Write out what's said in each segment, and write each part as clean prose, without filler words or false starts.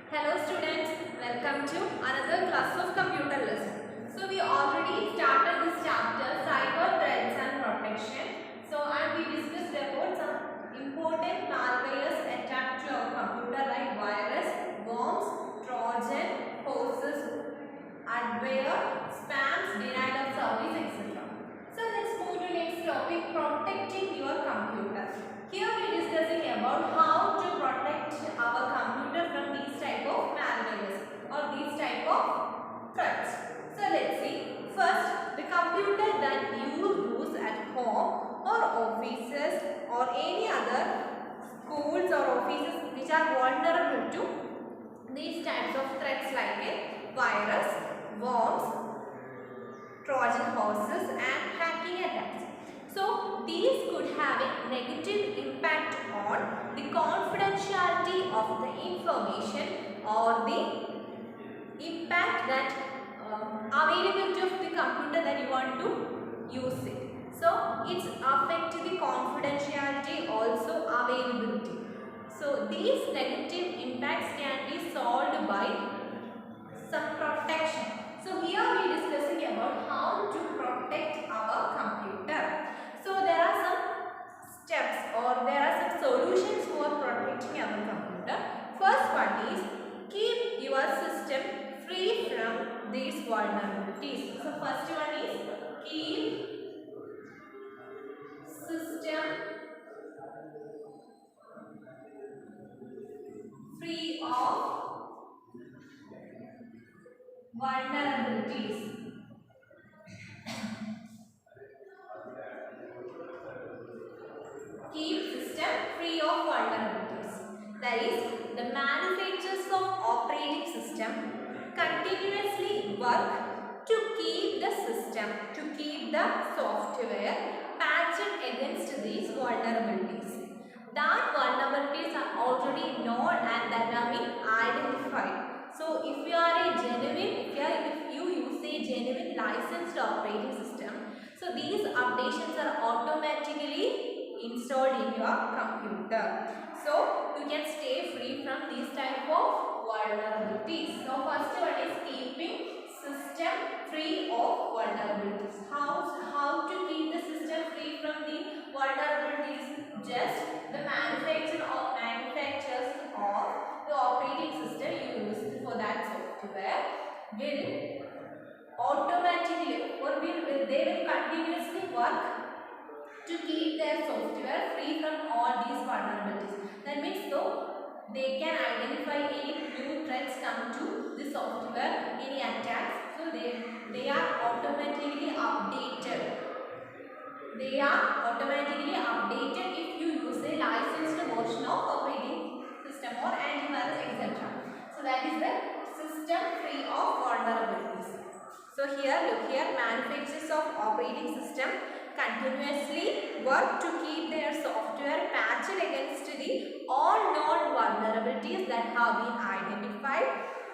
Hello students, welcome to another class of computer lesson. So we already started this chapter cyber threats and protection. And we discussed about some important malwares attack to our computer like virus, worms, trojan, horses, adware, spams, denial of service, etc. So let's move to next topic, protecting your computer. Here we are discussing about how to protect our computer from these type of malwares or these type of threats. So let's see. First, the computer that you use at home or offices or any other schools or offices which are vulnerable to these types of threats like a virus, worms, Trojan horses and hacking attacks. So these could have a negative impact on the confidentiality of the information or the impact that availability of the computer that you want to use it. So it's affect the confidentiality, also availability. So these negative impacts can be solved by some protection. So here we are discussing about how to protect our computer. So there are some steps or there are some solutions for protecting our computer. First one is keep your system free from these vulnerabilities. So first one is keep system free of vulnerabilities. Keep system free of vulnerabilities. That is, the manufacturers of operating system continuously work to keep the system, to keep the software patched against these vulnerabilities. That vulnerabilities are already known and that are being identified. So if you are a genuine, if you use a genuine licensed operating system, so these updations are automatically installed in your computer. So you can stay free from these type of vulnerabilities. So first one is keeping system free of vulnerabilities. How to keep the system free from the vulnerabilities? Just the manufacturers of the operating system you use for that software will automatically or they will continuously work to keep their software free from all these vulnerabilities. That means though they can identify any new threats come to the software, any attacks, so they are automatically updated. They are automatically updated if you use a licensed version of operating system or antivirus, etc. So that is the system free of vulnerabilities. So here, look here, manufacturers of operating system continuously work to keep their software patched against the all known vulnerabilities that have been identified.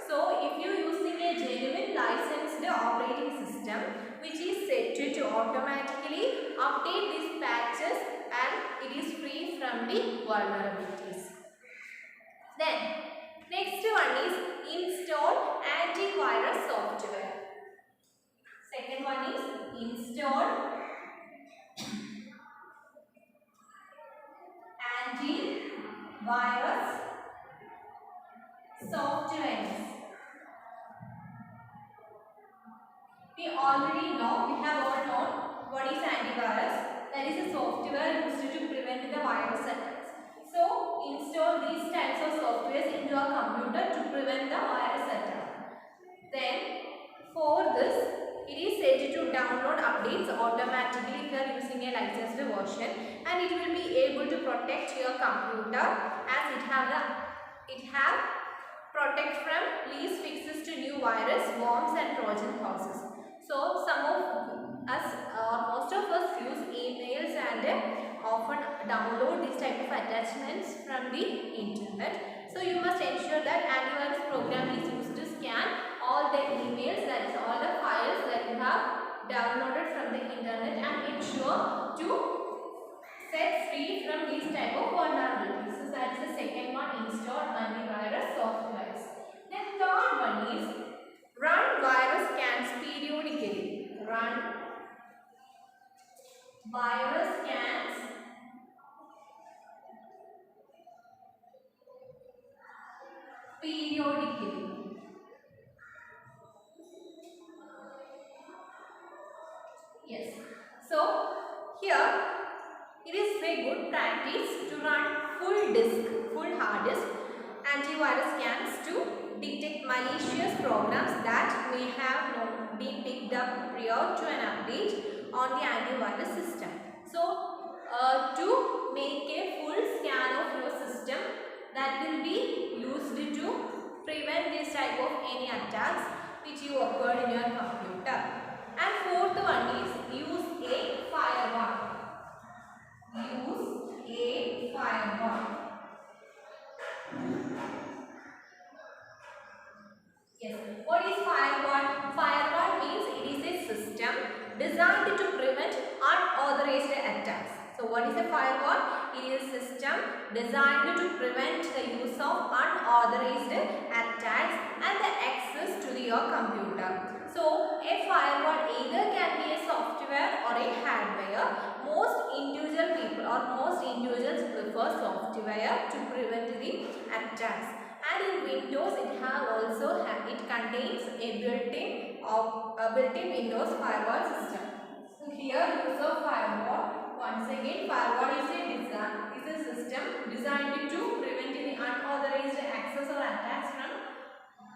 So if you are using a genuine licensed operating system which is set to automatically update these patches and it is free from the vulnerabilities. Then next one is install antivirus software. Second one is install antivirus software. We already know, we have all known what is antivirus. That is a software used to prevent the virus attacks. So install these types of softwares into a computer to prevent the virus attack. Then for this, it is said to download updates automatically if you are using a licensed version, and it will be able to protect your computer as it have protect from least fixes to new virus, worms and Trojan horses. So some of us most of us use emails and often download this type of attachments from the internet. So you must ensure that antivirus program is used to scan all the emails, that is all the files that you have downloaded from the internet, and make sure to set free from these type of vulnerabilities. So that is the second one, install antivirus softwares. periodically. Yes. So here it is a good practice to run full hard disk antivirus scans to detect malicious programs that may have not been picked up prior to an update on the antivirus system. So to make a full scan of your system, that will be used to prevent this type of any attacks which you occurred in your computer. And fourth one is use a firewall. Use a firewall. Yes. What is firewall? Firewall means it is a system designed to prevent unauthorized attacks. So what is a firewall? It is a system designed to prevent the use of unauthorized attacks and the access to your computer. So a firewall either can be a software or a hardware. Most individual people or most individuals prefer software to prevent the attacks. And in Windows it contains a built-in Windows firewall system. So here use of firewall. Once again, firewall is a system designed to prevent any unauthorized access or attacks from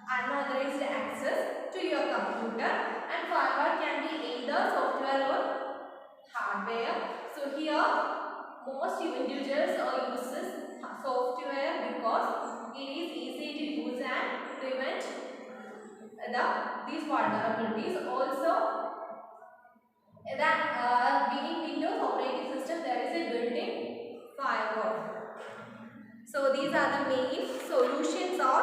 unauthorized access to your computer. And firewall can be either software or hardware. So here most individuals uses software because it is easy to use and prevent these vulnerabilities. Also, being Windows operating system, there is a built-in firewall. So these are the main solutions or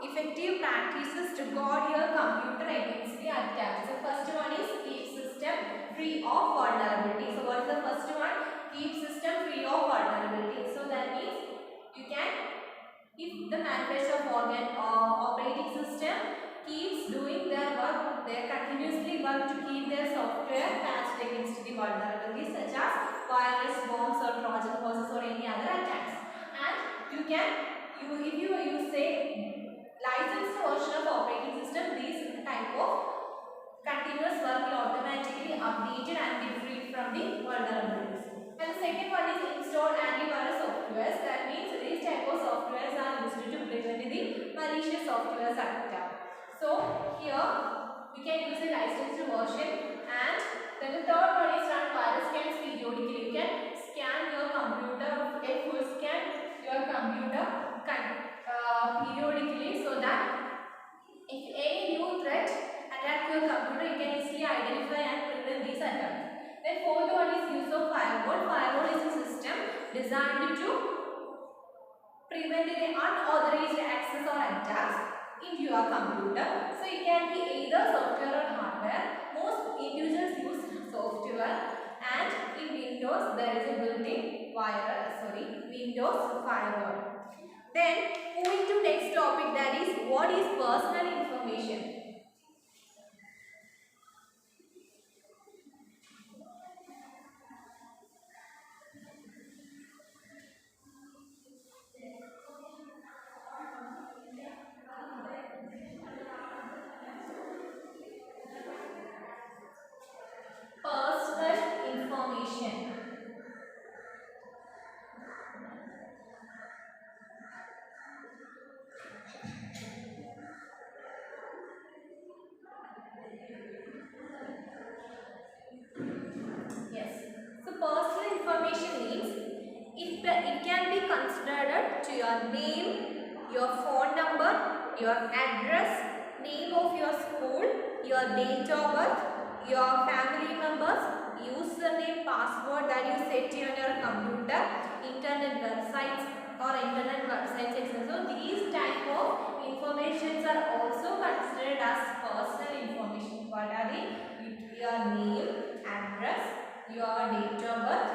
effective practices to guard your computer against the attacks. The first one is keep system free of vulnerability. So what is the first one? Keep system free of vulnerability. So that means you can, if the manufacturer of operating system keeps doing their work, they continuously work to keep their software patched against the vulnerabilities such as virus, bombs or Trojan horses or any other attacks. And you can, if you use a licensed version of operating system, these type of continuous work will automatically updated and be free from the vulnerabilities. And the second one is install antivirus softwares. That means these type of softwares are used to prevent the malicious software attack. So here we can use a licensed version. And then the third one is run virus scans periodically. You can scan your computer, a full scan your computer periodically, so that if any new threat attack your computer, you can easily identify and prevent these attacks. Then fourth one is use of firewall. Firewall is a system designed to prevent the unauthorized access or attacks into your computer. So it can be either software or hardware. Most individuals use software, and in Windows there is a built-in Windows firewall. Then moving to next topic, that is what is personal information. Personal information. Yes. So personal information means it can be considered to your name, your phone number, your address, name of your school, your date of birth, your family members, username, password that you set on your computer, internet websites etc. So these type of informations are also considered as personal information. What are they? Your name, address, your date of birth,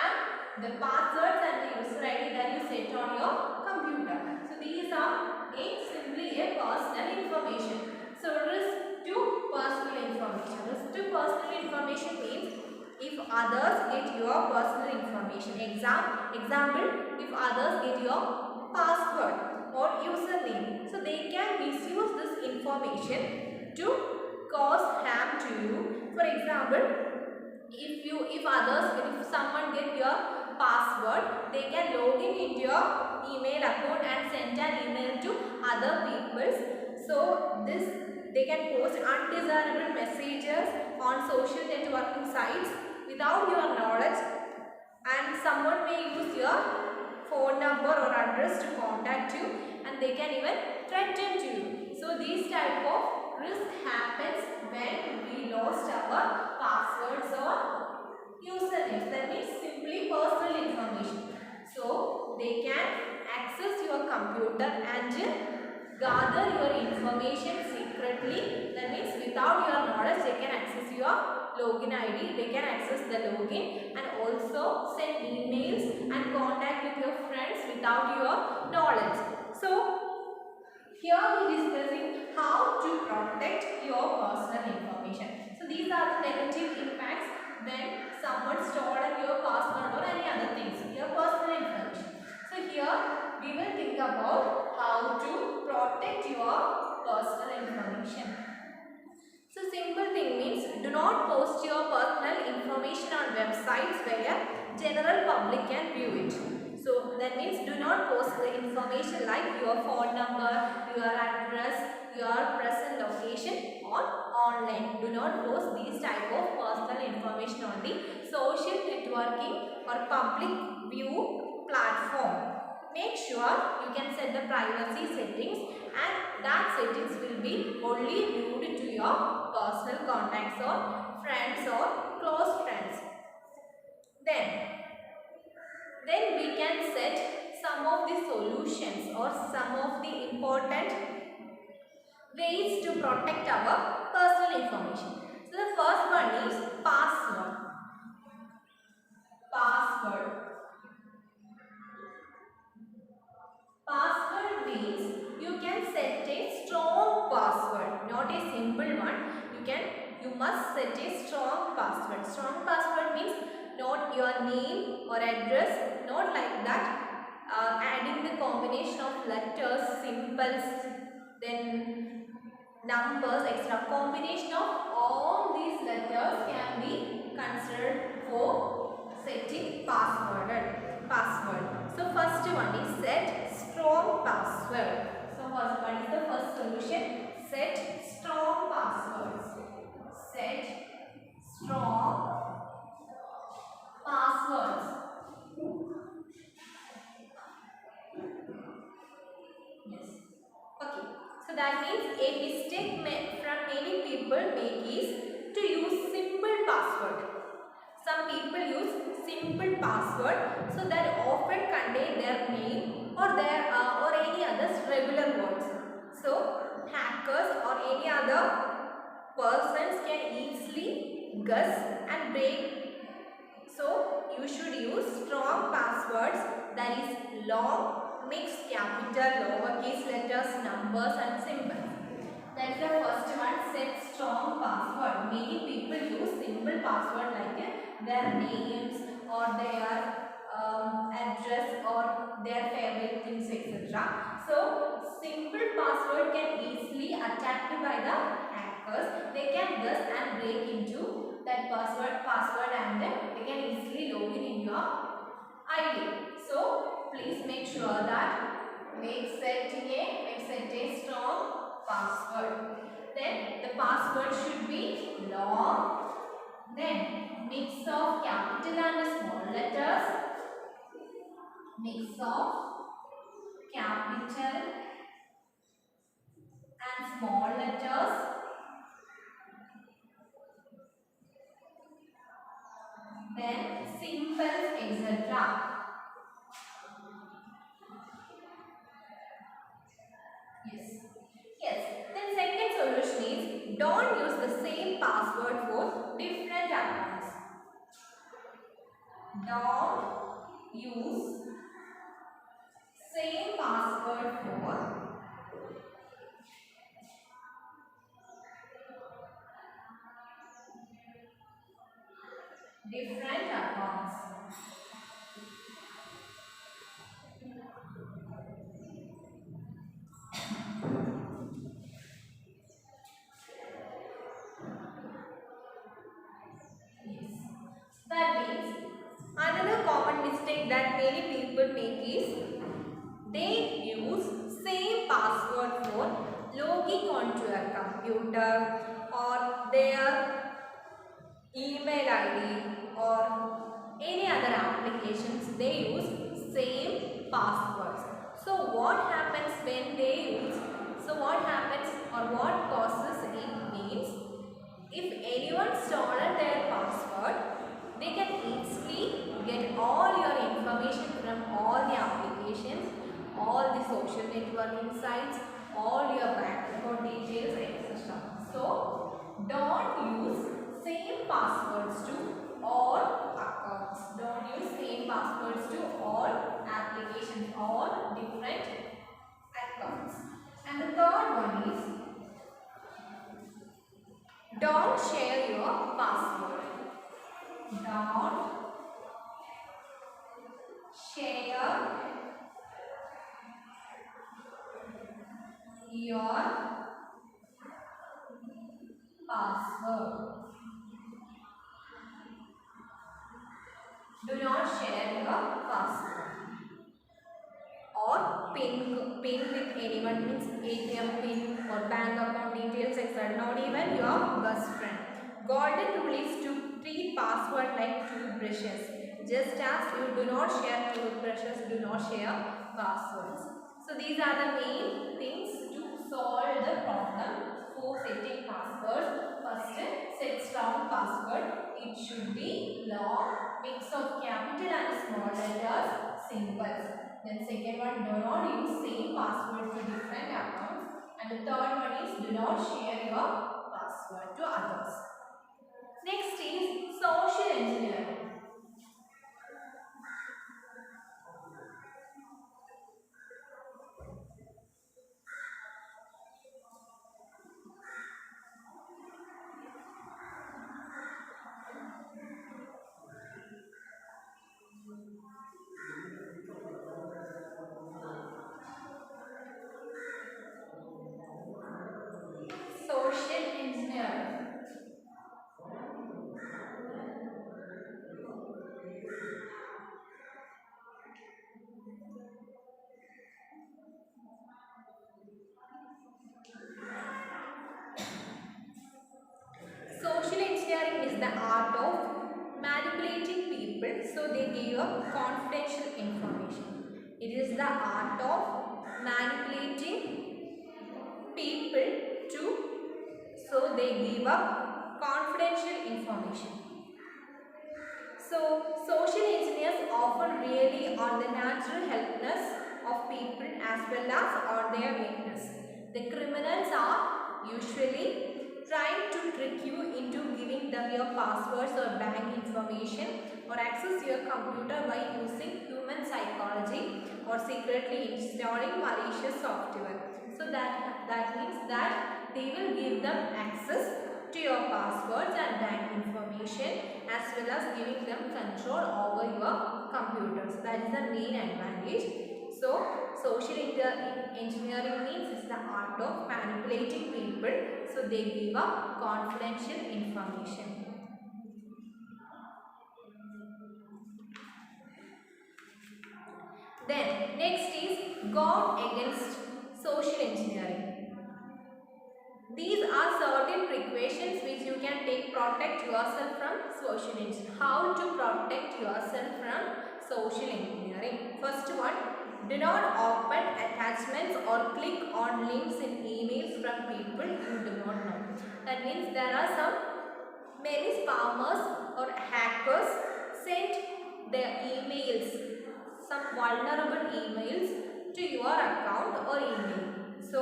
and the passwords and the user ID that you set on your computer. So these are simply a personal information. So risk to personal information. Risk to personal information means if others get your personal information. Example, if others get your password or username. So information to cause harm to you. For example, if someone get your password, they can log in into your email account and send an email to other people's. So this, they can post undesirable messages on social networking sites without your knowledge, and someone may use your phone number or address to contact you, and they can even threaten to you. So these type of risk happens when we lost our passwords or usernames. That means simply personal information. So they can access your computer and gather your information secretly. That means without your knowledge, they can access your login ID, they can access the login, and also send emails and contact with your friends without your knowledge. So here we are discussing how to protect your personal information. So these are the negative impacts when someone stolen your password or any other things, your personal information. So here we will think about how to protect your personal information. So simple thing means, do not post your personal information on websites where general public can view it. So that means do not post the information like your phone number, your address, your present location on online. Do not post these type of personal information on the social networking or public view platform. Make sure you can set the privacy settings, and that settings will be only viewed to your personal contacts or friends or close friends. Then we can set some of the solutions or some of the important ways to protect our personal information. So the first one is password. Password means you can set a strong password, not a simple one. You must set a strong password. Strong password means not your name or address, not like that. Adding the combination of letters, symbols, then numbers, extra combination of all these letters can be considered for setting password. So first one is set strong password. So what is the first solution? Set strong passwords. Set strong passwords. Yes. Okay. So that means a mistake from many people make is to use simple password. Some people use simple password, so that often contain their name or or any other regular words. So hackers or any other persons can easily guess and break. So you should use strong passwords, that is long, mixed capital, lowercase letters, numbers and symbols. That is the first one, set strong password. Many people use simple password like their names or their address or their favorite things, etc. So simple password can easily attacked by the hackers. They can guess and break into that password and they can easily log in your ID. So please make sure that make set a strong password. Then the password should be long. Then mix of capital and small letters. Mix of capital and small letters. Then symbols, etc. Yes. Then second solution is, don't use the same password for different accounts. Don't use same password for different accounts. logging onto your computer or their email ID or any other applications, they use same passwords. So what happens when they use, so what happens or what causes it means, if anyone stolen their password, they can easily get all your information from all the applications, all the social networking sites, all your bank account details, etc. So don't use same passwords to all accounts. Don't use same passwords to all applications, all different accounts. And the third one is, don't share your password. Don't share your password. Do not share your password. Or pin with anyone, means ATM pin or bank account details, etc. Not even your best friend. Golden rule is to treat password like toothbrushes. Just as you do not share toothbrushes, do not share passwords. So these are the main things to solve the problem for setting passwords. First, set strong password. It should be long, mix of capital and small letters, symbols. Then second one, do not use same password to different accounts. And the third one is, do not share your password to others. Next is social engineering. Social engineering. Social engineering is the art of manipulating people so they give up confidential information. It is the art of manipulating people to so they give up confidential information. So social engineers often really on the natural helplessness of people as well as on their weakness. The criminals are usually trying to trick you into giving them your passwords or bank information or access your computer by using human psychology or secretly installing malicious software. So that means that they will give them access to your passwords and bank information as well as giving them control over your computers. That is the main advantage. So social engineering means it's the art of manipulating people so they give up confidential information. Then next is guard against social engineering. These are certain precautions which you can take protect yourself from social engineering. How to protect yourself from social engineering? First one, do not open attachments or click on links in emails from people you do not know. That means there are many spammers or hackers send their emails, some vulnerable emails to your account or email. So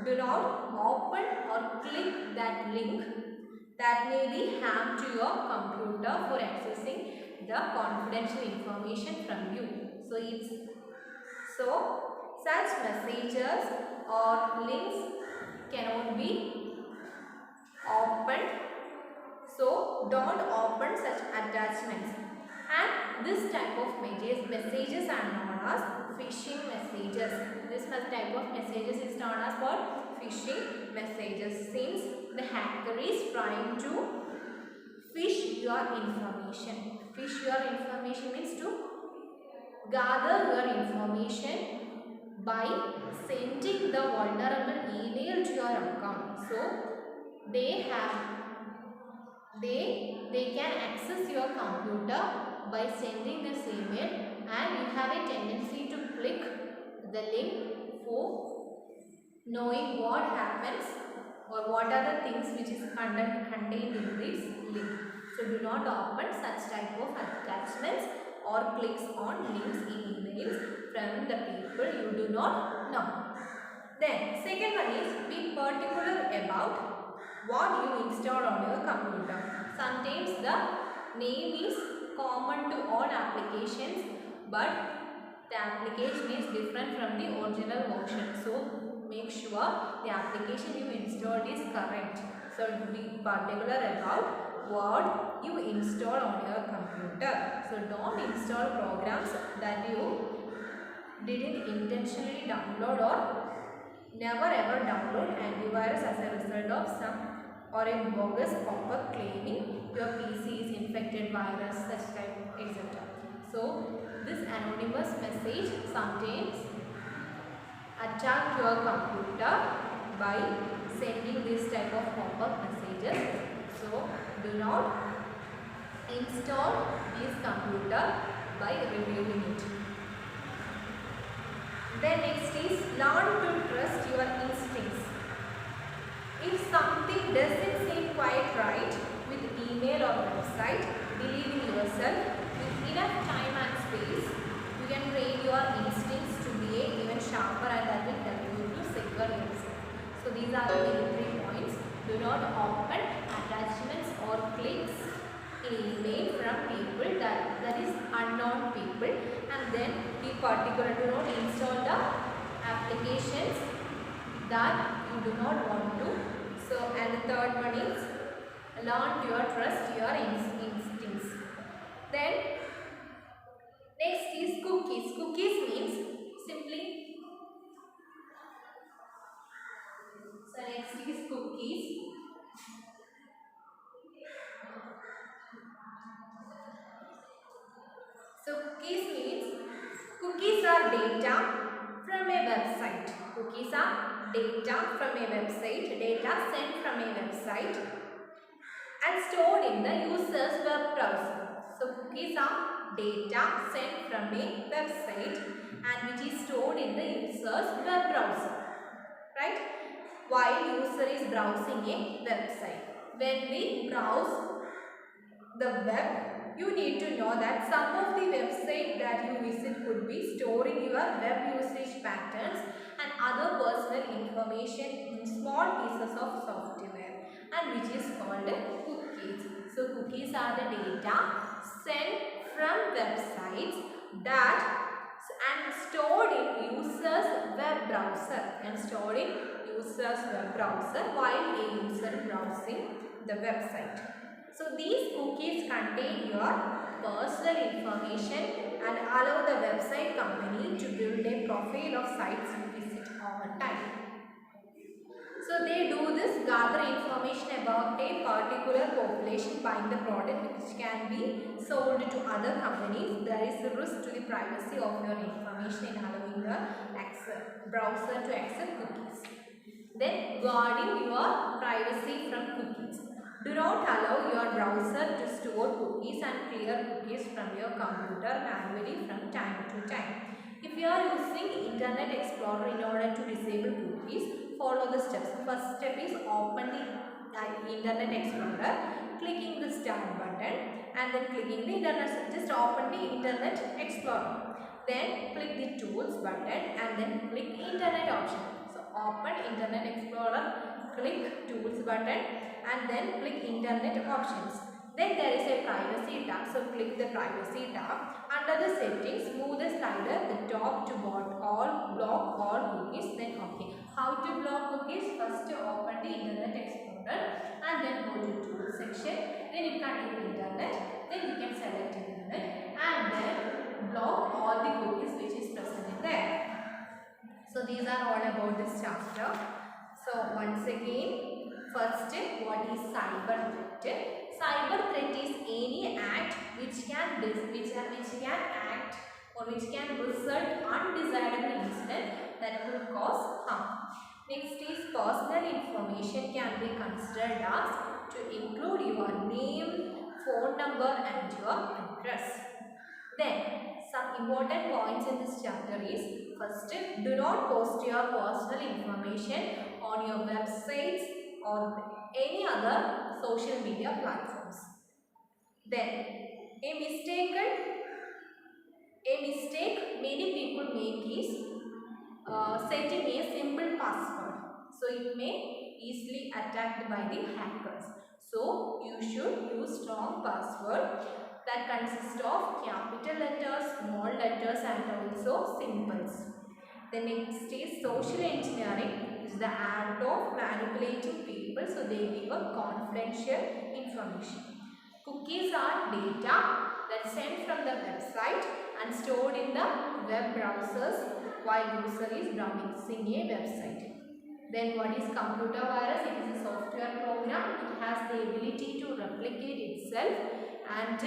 do not open or click that link that may be harm to your computer for accessing the confidential information from you. So such messages or links cannot be opened. So don't open such attachments. And this type of messages are known as phishing messages. This type of messages is known as what? Phishing messages. Since the hacker is trying to fish your information. Fish your information means to gather your information by sending the vulnerable email to your account. So they can access your computer by sending this email, and you have a tendency to click the link for knowing what happens or what are the things which is contained in this link. So do not open such type of attachments or clicks on links in emails from the people you do not know. Then second one is be particular about what you install on your computer. Sometimes the name is common to all applications, but the application is different from the original version. So make sure the application you installed is correct. So be particular about what you install on your computer. So don't install programs that you didn't intentionally download or never ever download antivirus as a result of some or a bogus pop-up claiming your PC is infected virus, such type, etc. So this anonymous message sometimes attack your computer by sending this type of pop-up messages. So do not install this computer by reviewing it. Then next is learn to trust your instincts. If something doesn't seem quite right with email or website, believe in yourself. With enough time and space, you can train your instincts to be even sharper, and that will help you to secure yourself. So these are the main 3 points. Do not open attachments or clicks in email from people that is unknown people, and then be particular. Do not install the applications that you do not want to. So, and the third one is learn to trust your instincts. Then next is cookies. Cookies means simply, so next is cookies. So cookies are data from a website. Cookies are data from a website, data sent from a website and stored in the user's web browser. So cookies are data sent from a website and which is stored in the user's web browser, right? While user is browsing a website. When we browse the web, you need to know that some of the website that you visit could be storing your web usage patterns and other personal information in small pieces of software, and which is called cookies. So cookies are the data sent from websites that and stored in user's web browser while a user browsing the website. So these cookies contain your personal information and allow the website company to build a profile of sites you visit over time. So they do this, gather information about a particular population buying the product which can be sold to other companies. There is a risk to the privacy of your information in allowing the browser to accept cookies. Then guarding your privacy from cookies. Do not allow your browser to store cookies and clear cookies from your computer manually from time to time. If you are using Internet Explorer in order to disable cookies, follow the steps. First step is open the Internet Explorer, clicking the Start button and then clicking the Internet. Just open the Internet Explorer. Then click the Tools button and then click Internet option. So open Internet Explorer, click Tools button and then click Internet options. Then there is a privacy tab, so click the privacy tab. Under the settings, move the slider the top to block all cookies, then OK. How to block cookies? First open the Internet Explorer and then go to Tools section. Then you can click Internet, then you can select Internet and then block all the cookies which is present in there. So these are all about this chapter. So once again, first, what is cyber threat? Cyber threat is any act which can act or which can result undesirable incident that could cause harm. Next is personal information can be considered as to include your name, phone number and your address. Then some important points in this chapter is, first, do not post your personal information on your websites or any other social media platforms. Then a mistake many people make is setting a simple password. So it may easily attacked by the hackers. So you should use strong password that consists of capital letters, small letters and also symbols. The next is social engineering is the act of manipulating people so they give a confidential information. Cookies are data that's sent from the website and stored in the web browsers while user is browsing a website. Then what is computer virus? It is a software program. It has the ability to replicate itself and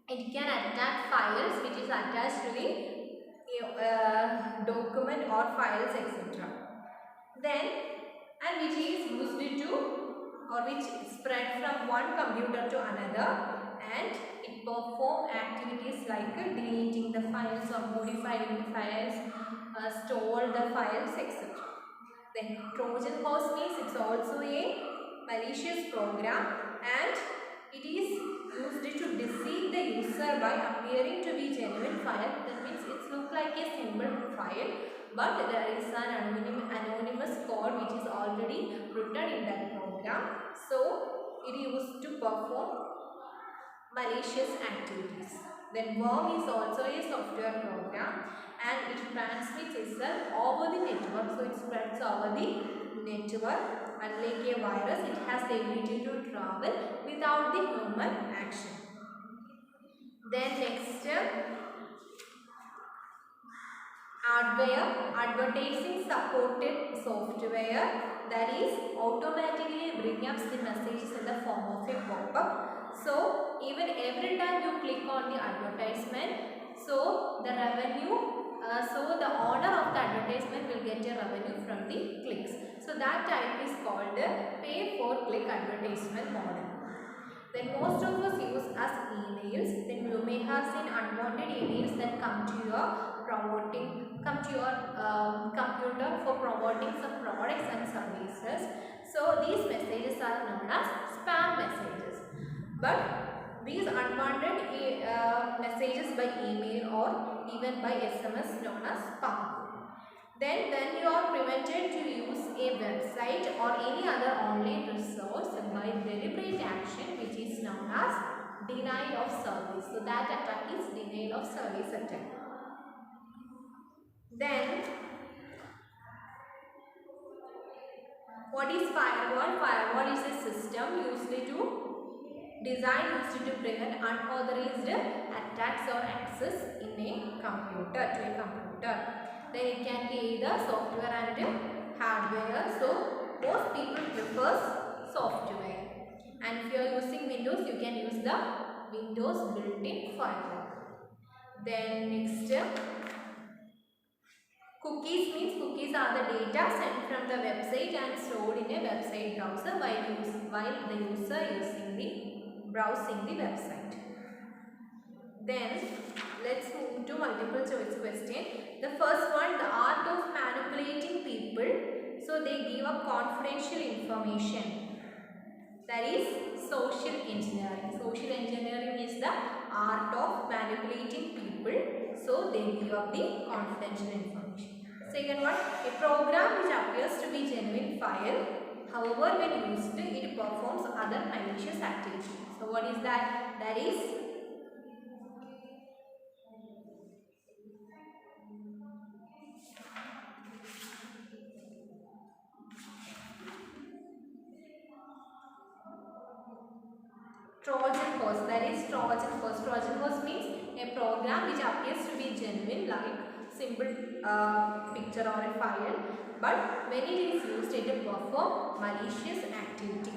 it can attack files which is attached to the document or files etc. Then and which is used to or which spread from one computer to another and it perform activities like deleting the files or modifying the files, store the files etc. Then Trojan horse means it's also a malicious program and it is used to deceive the user by appearing to be genuine file. That means it looks like a simple file but there is an anonymous code which is already written in that program. So it is used to perform malicious activities. Then worm is also a software program and it transmits itself over the network. So it spreads over the network. Unlike a virus, it has the ability to travel without the human action. Then next, hardware, advertising supported software that is automatically bring up the messages in the form of a pop-up. So even every time you click on the advertisement, so the revenue, so the owner of the advertisement will get a revenue from the clicks. So that type is called pay for click advertisement model. Then most of us use as emails. Then you may have seen unwanted emails that come to your computer for promoting some products and services. So these messages are known as spam messages. But these unwanted messages by email or even by SMS known as spam. Then you are prevented to use a website or any other online resource by deliberate action which is known as denial of service. So that attack is denial of service attack. Then what is firewall? Firewall is a system used to prevent unauthorized attacks or access in a computer. Then it can be either software and hardware. So most people prefer software. And if you are using Windows, you can use the Windows built-in firewall. Then next, cookies means cookies are the data sent from the website and stored in a website browser while the user browsing the website. Then let's move to multiple choice question. The first one, the art of manipulating people. So they give up confidential information. That is social engineering. Social engineering is the art of manipulating people. So they give up the confidential information. Second one, a program which appears to be genuine file. However, when used, it performs other malicious activities. So what is that? That is Trojan horse. That is Trojan horse. Trojan horse means a program which appears to be genuine, like simple picture or a file, but when it is used, it will perform malicious activity.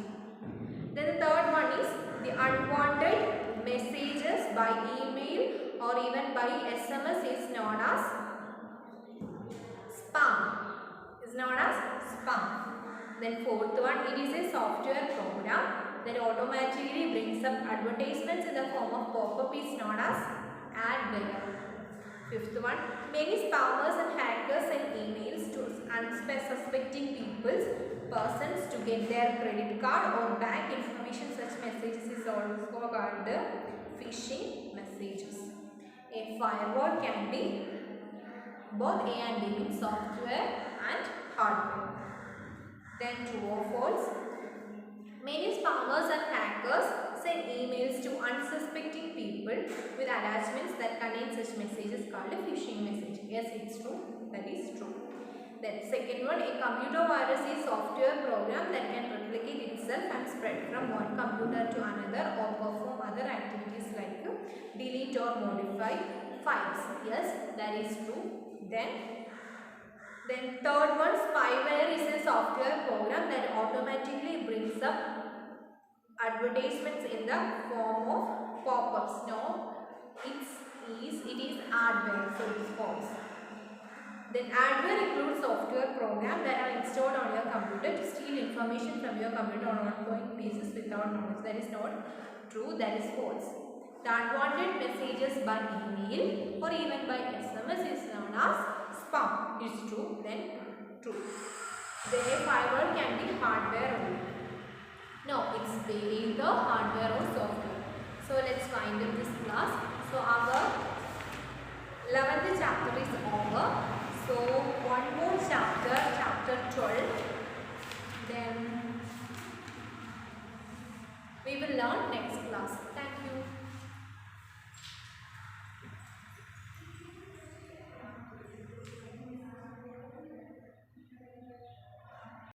Then the third one is the unwanted messages by email or even by SMS is known as spam is known as spam. Then fourth one, it is a software program that automatically brings up advertisements in the form of pop-up is known as adware. Fifth one, many spammers and hackers send emails to unsuspecting persons to get their credit card or bank information. Such messages is also called phishing messages. A firewall can be both A and B, means software and hardware. Then true or false? Many spammers and hackers send emails to unsuspecting people with attachments that contain such messages called a phishing message. Yes, it's true. That is true. Then second one, a computer virus is software program that can replicate itself and spread from one computer to another or perform other activities like delete or modify files. Yes, that is true. Then third one, spyware is a software program that automatically brings up advertisements in the form of pop-ups. No, it is adware, so it is false. Then adware includes software programs that are installed on your computer to steal information from your computer on ongoing basis without knowledge. That is not true, that is false. The unwanted messages by email or even by SMS is known as spam. Is true, then true. The firewall can be hardware only. No, it's either hardware or software. So let's wind up this class. So our 11th chapter is over. So one more chapter, chapter 12.